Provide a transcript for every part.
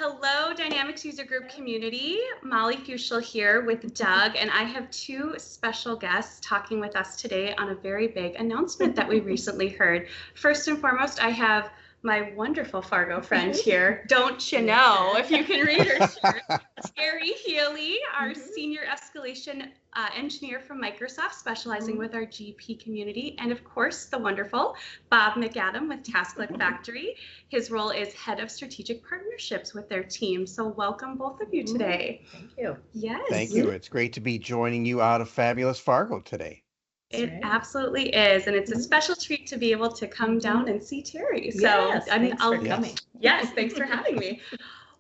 Hello, Dynamics User Group community. Molly Fuchsel here with Doug, and I have two special guests talking with us today on a very big announcement that we recently heard. First and foremost, I have my wonderful Fargo friend here. Don't you know? If you can read her shirt. Terry Heley, our senior escalation engineer from Microsoft, specializing with our GP community, and of course the wonderful Bob McAdam with TaskClick Factory. His role is head of strategic partnerships with their team. So welcome both of you today. Thank you. Yes. Thank you. It's great to be joining you out of fabulous Fargo today. It absolutely is, and it's a special treat to be able to come down and see Terry. So yes, thanks for coming. Yes, thanks for having me.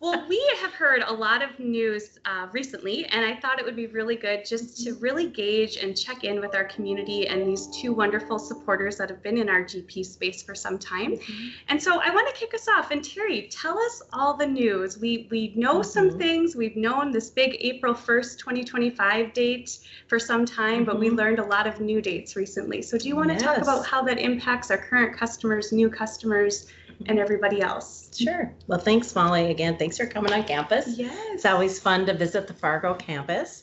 Well, we have heard a lot of news recently, and I thought it would be really good just to really gauge and check in with our community and these two wonderful supporters that have been in our GP space for some time. And so I want to kick us off. And Terry, tell us all the news. We know some things. We've known this big April 1st, 2025 date for some time, but we learned a lot of new dates recently. So do you want to talk about how that impacts our current customers, new customers, and everybody else? Sure. Well, thanks, Molly. Again, thanks for coming on campus. Yes. It's always fun to visit the Fargo campus.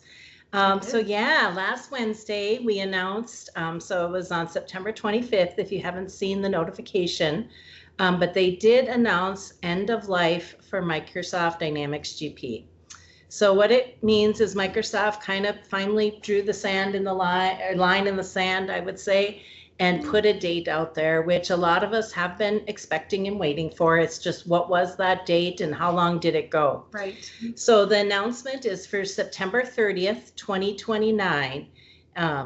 So yeah, last Wednesday we announced, so it was on September 25th, if you haven't seen the notification, but they did announce end of life for Microsoft Dynamics GP. So what it means is Microsoft kind of finally drew the sand in the line in the sand, I would say, and put a date out there, which a lot of us have been expecting and waiting for. It's just, what was that date and how long did it go? Right. So the announcement is for September 30th, 2029.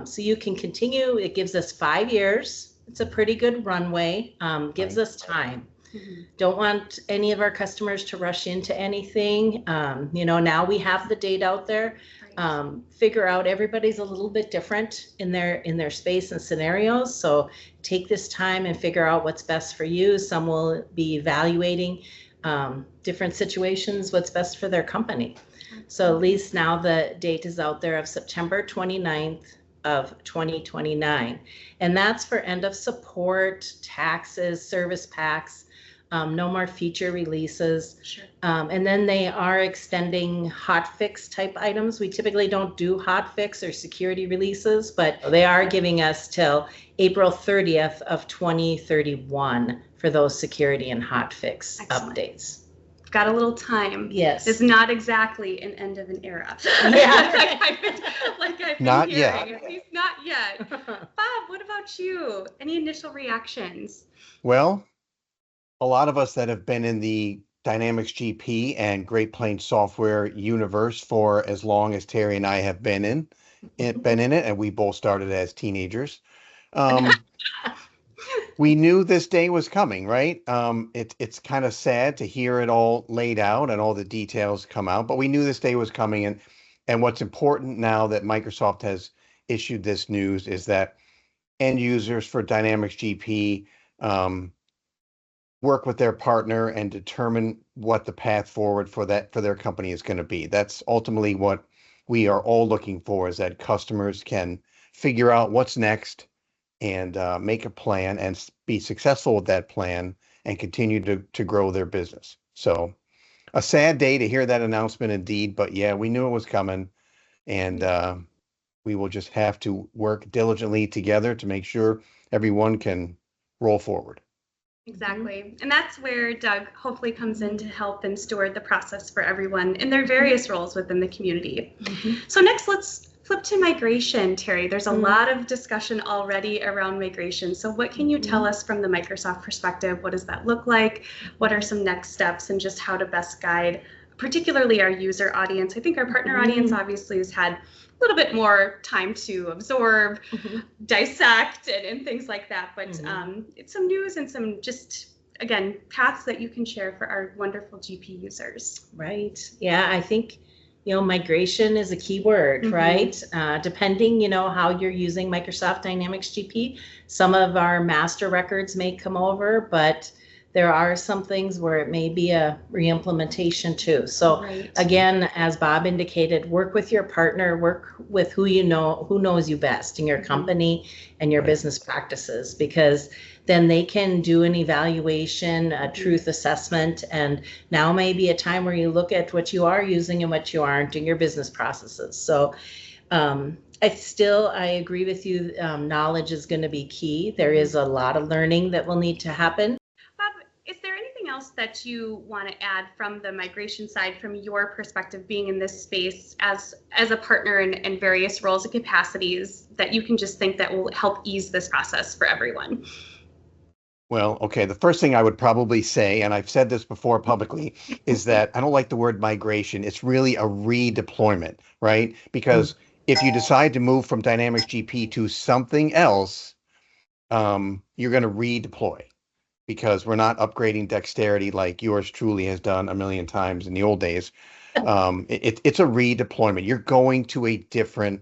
So you can continue. It gives us 5 years. It's a pretty good runway, gives us time. Don't want any of our customers to rush into anything. Now we have the date out there. Figure out, everybody's a little bit different in their space and scenarios. So take this time and figure out what's best for you. Some will be evaluating different situations, what's best for their company. So at least now the date is out there of September 29th of 2029. And that's for end of support, taxes, service packs. No more feature releases. Sure. And then they are extending hotfix type items. We typically don't do hotfix or security releases, but they are giving us till April 30th of 2031 for those security and hotfix updates. Got a little time. Yes. It's not exactly an end of an era. Yeah. like I've been Not hearing. yet. At least not yet. Bob, what about you? Any initial reactions? Well, a lot of us that have been in the Dynamics GP and Great Plains software universe for as long as Terry and I have been in it, and we both started as teenagers. We knew this day was coming, right? It's kind of sad to hear it all laid out and all the details come out, but we knew this day was coming. And what's important now that Microsoft has issued this news is that end users for Dynamics GP work with their partner and determine what the path forward for their company is going to be. That's ultimately what we are all looking for, is that customers can figure out what's next and make a plan and be successful with that plan and continue to grow their business. So a sad day to hear that announcement indeed, but yeah, we knew it was coming, and we will just have to work diligently together to make sure everyone can roll forward. Exactly. And that's where Doug hopefully comes in to help and steward the process for everyone in their various roles within the community. So next, let's flip to migration, Terry. There's a lot of discussion already around migration. So what can you tell us from the Microsoft perspective? What does that look like? What are some next steps, and just how to best guide, particularly our user audience? I think our partner audience obviously has had a little bit more time to absorb, dissect, and things like that. But it's some news and some just, again, paths that you can share for our wonderful GP users. Right. Yeah, I think, migration is a key word, right? Depending, how you're using Microsoft Dynamics GP, some of our master records may come over, but there are some things where it may be a re-implementation too. So again, as Bob indicated, work with your partner, work with who you know, who knows you best in your company and your business practices, because then they can do an evaluation, a truth assessment, and now may be a time where you look at what you are using and what you aren't in your business processes. So I agree with you. Knowledge is going to be key. There is a lot of learning that will need to happen. Bob, is there anything else that you want to add from the migration side, from your perspective, being in this space as a partner in various roles and capacities, that you can just think that will help ease this process for everyone? Well, okay, the first thing I would probably say, and I've said this before publicly, is that I don't like the word migration. It's really a redeployment, right? Because if you decide to move from Dynamics GP to something else, you're going to redeploy, because we're not upgrading dexterity like yours truly has done a million times in the old days. It's a redeployment. You're going to a different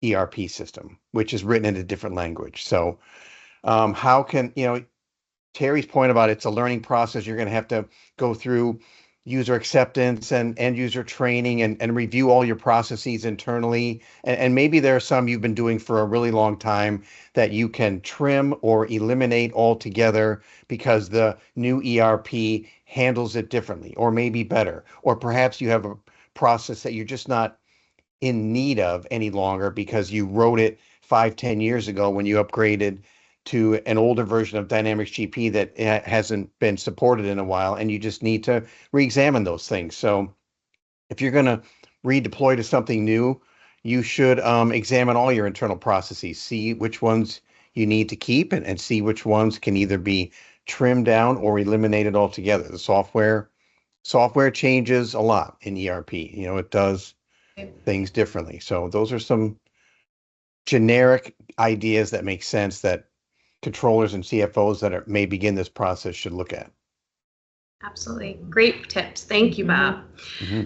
ERP system, which is written in a different language. So how can, Terry's point about it's a learning process. You're going to have to go through user acceptance and end user training and review all your processes internally. And maybe there are some you've been doing for a really long time that you can trim or eliminate altogether because the new ERP handles it differently or maybe better. Or perhaps you have a process that you're just not in need of any longer because you wrote it 5-10 years ago when you upgraded to an older version of Dynamics GP that hasn't been supported in a while, and you just need to re-examine those things. So if you're going to redeploy to something new, you should examine all your internal processes, see which ones you need to keep, and see which ones can either be trimmed down or eliminated altogether. The software changes a lot in ERP. It does things differently. So those are some generic ideas that make sense that controllers and CFOs that may begin this process should look at. Absolutely. Great tips. Thank you, Bob.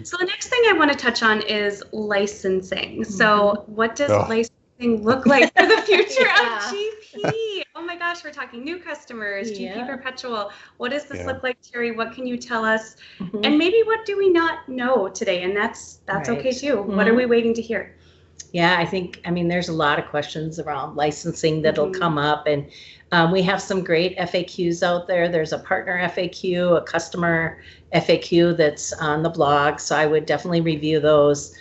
So the next thing I want to touch on is licensing. So what does licensing look like for the future of GP? Oh my gosh, we're talking new customers, GP perpetual. What does this look like, Terry? What can you tell us? And maybe what do we not know today? And that's okay too. What are we waiting to hear? Yeah, I mean, there's a lot of questions around licensing that'll come up, and we have some great FAQs out there. There's a partner FAQ, a customer FAQ that's on the blog, so I would definitely review those.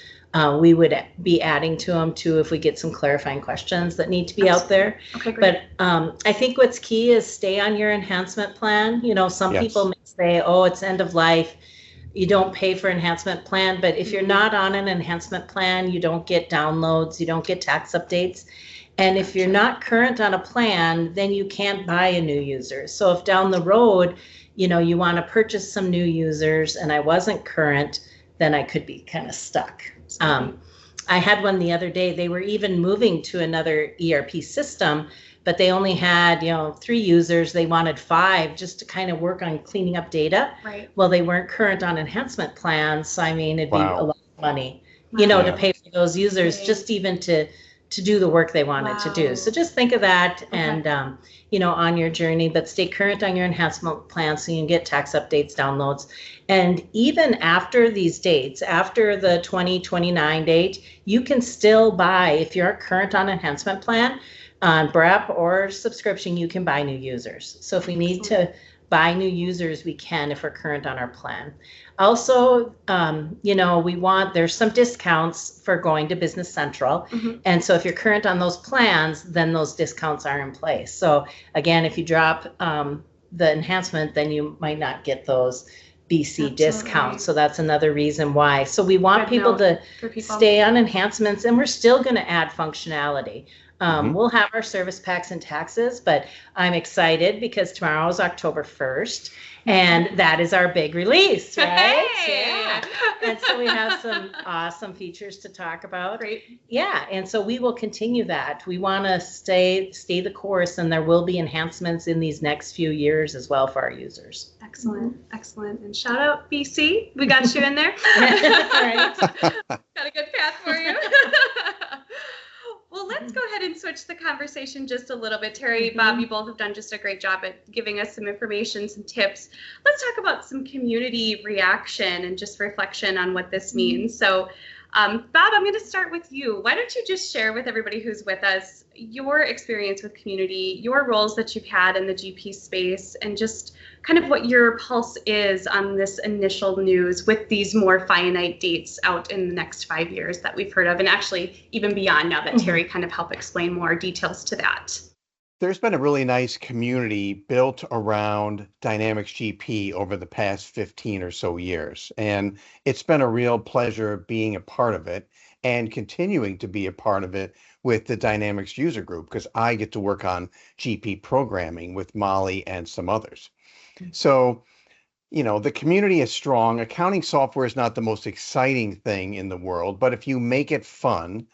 We would be adding to them too if we get some clarifying questions that need to be out there. Okay, great. But I think what's key is stay on your enhancement plan. Some people may say, oh, it's end of life, you don't pay for enhancement plan, but if you're not on an enhancement plan, you don't get downloads, you don't get tax updates. And if you're not current on a plan, then you can't buy a new user. So if down the road, you want to purchase some new users and I wasn't current, then I could be kind of stuck. I had one the other day, they were even moving to another ERP system, but they only had, 3 users. They wanted 5 just to kind of work on cleaning up data. Right. Well, they weren't current on enhancement plans. So, I mean, it'd be a lot of money, to pay for those users just even to do the work they wanted to do. So just think of that and, on your journey, but stay current on your enhancement plan so you can get tax updates, downloads. And even after these dates, after the 2029 date, you can still buy, if you're current on enhancement plan, on BREP or subscription, you can buy new users. So if we need to buy new users, we can if we're current on our plan. Also, there's some discounts for going to Business Central. And so if you're current on those plans, then those discounts are in place. So again, if you drop the enhancement, then you might not get those BC discounts. So that's another reason why. So we want people to stay on enhancements, and we're still going to add functionality. We'll have our service packs and taxes, but I'm excited because tomorrow is October 1st, and that is our big release, right? Hey! And so we have some awesome features to talk about. Great. Yeah, and so we will continue that. We want to stay the course, and there will be enhancements in these next few years as well for our users. Excellent, excellent. And shout out BC, we got you in there. Right. Got a good path for you. Well, let's let's go ahead and switch the conversation just a little bit. Terry, Bob, you both have done just a great job at giving us some information, some tips. Let's talk about some community reaction and just reflection on what this means. So, Bob, I'm going to start with you. Why don't you just share with everybody who's with us your experience with community, your roles that you've had in the GP space, and just kind of what your pulse is on this initial news with these more finite dates out in the next 5 years that we've heard of, and actually even beyond now that Terry kind of helped explain more details to that. There's been a really nice community built around Dynamics GP over the past 15 or so years. And it's been a real pleasure being a part of it and continuing to be a part of it with the Dynamics user group, because I get to work on GP programming with Molly and some others. So, you know, the community is strong. Accounting software is not the most exciting thing in the world, but if you make it fun,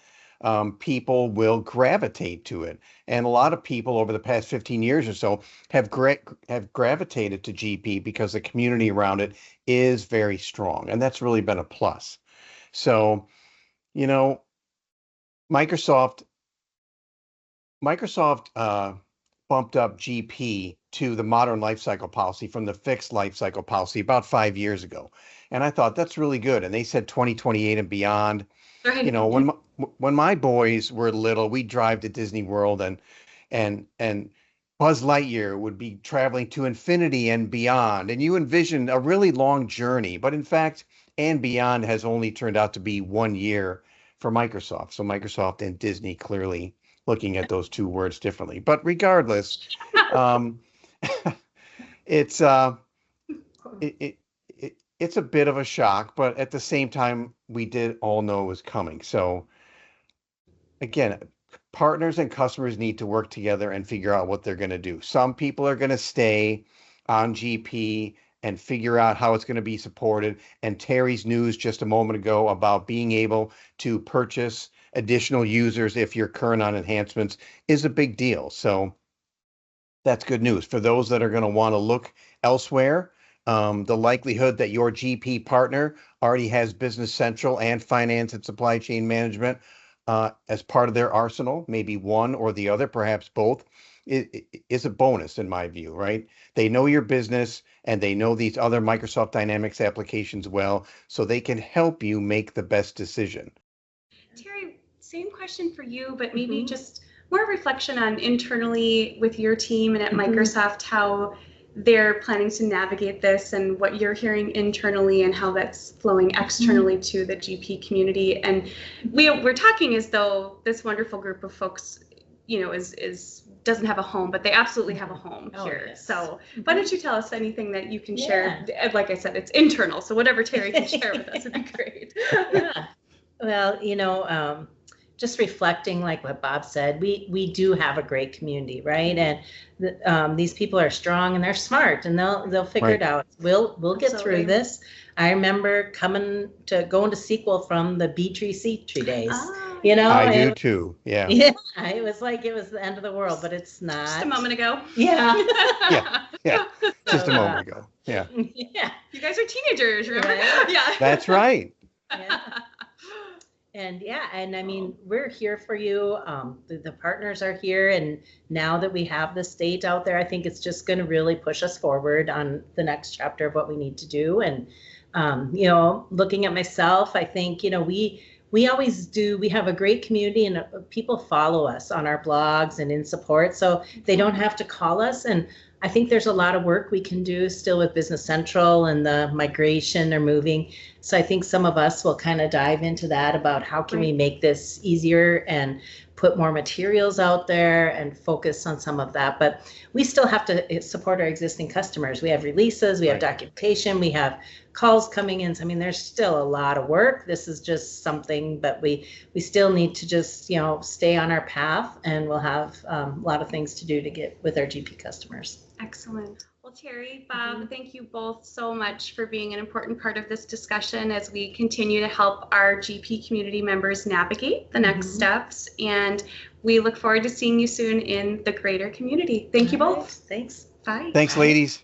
people will gravitate to it. And a lot of people over the past 15 years or so have gravitated to GP because the community around it is very strong. And that's really been a plus. So, you know, Microsoft bumped up GP to the modern lifecycle policy from the fixed lifecycle policy about 5 years ago. And I thought that's really good. And they said 2028 and beyond. Right. You know, when my boys were little, we'd drive to Disney World and Buzz Lightyear would be traveling to infinity and beyond. And you envisioned a really long journey. But in fact, and beyond has only turned out to be 1 year for Microsoft. So Microsoft and Disney clearly looking at those two words differently. But regardless, it's a bit of a shock, but at the same time, we did all know it was coming. So again, partners and customers need to work together and figure out what they're going to do. Some people are going to stay on GP and figure out how it's going to be supported. And Terry's news just a moment ago about being able to purchase additional users if you're current on enhancements is a big deal. So that's good news. For those that are going to want to look elsewhere, the likelihood that your GP partner already has Business Central and finance and supply chain management as part of their arsenal, maybe one or the other, perhaps both, is a bonus in my view, right? They know your business and they know these other Microsoft Dynamics applications well, so they can help you make the best decision. Terry, same question for you, but maybe just more reflection on internally with your team and at Microsoft, how they're planning to navigate this and what you're hearing internally and how that's flowing externally to the GP community. And we're talking as though this wonderful group of folks, you know, is doesn't have a home, but they absolutely have a home here. Yes. So why don't you tell us anything that you can share? Like I said, it's internal, so whatever Terry can share with us would be great. Well, you know, just reflecting like what Bob said, we do have a great community, right? And these people are strong and they're smart, and they'll figure it out. We'll get through this. I remember going to SQL from the B tree C tree days. You know, I do too. Yeah. Yeah. It was like it was the end of the world, but it's not. Just a moment ago. Yeah. Yeah. Just a moment ago. Yeah. Yeah. You guys are teenagers, remember? Right. Yeah. That's right. Yeah. And I mean, we're here for you. The partners are here, and now that we have this date out there, I think it's just going to really push us forward on the next chapter of what we need to do. And you know, looking at myself, I think, you know, we always do. We have a great community, and people follow us on our blogs and in support, so they don't have to call us. And I think there's a lot of work we can do still with Business Central and the migration or moving. So I think some of us will kind of dive into that about how can we make this easier and put more materials out there and focus on some of that. But we still have to support our existing customers. We have releases, we have documentation, we have calls coming in. So, I mean, there's still a lot of work. This is just something, but we still need to just, you know, stay on our path, and we'll have a lot of things to do to get with our GP customers. Excellent. Well, Terry, Bob, thank you both so much for being an important part of this discussion as we continue to help our GP community members navigate the next steps. And we look forward to seeing you soon in the greater community. Thank you both. Thanks. Bye. Thanks, ladies.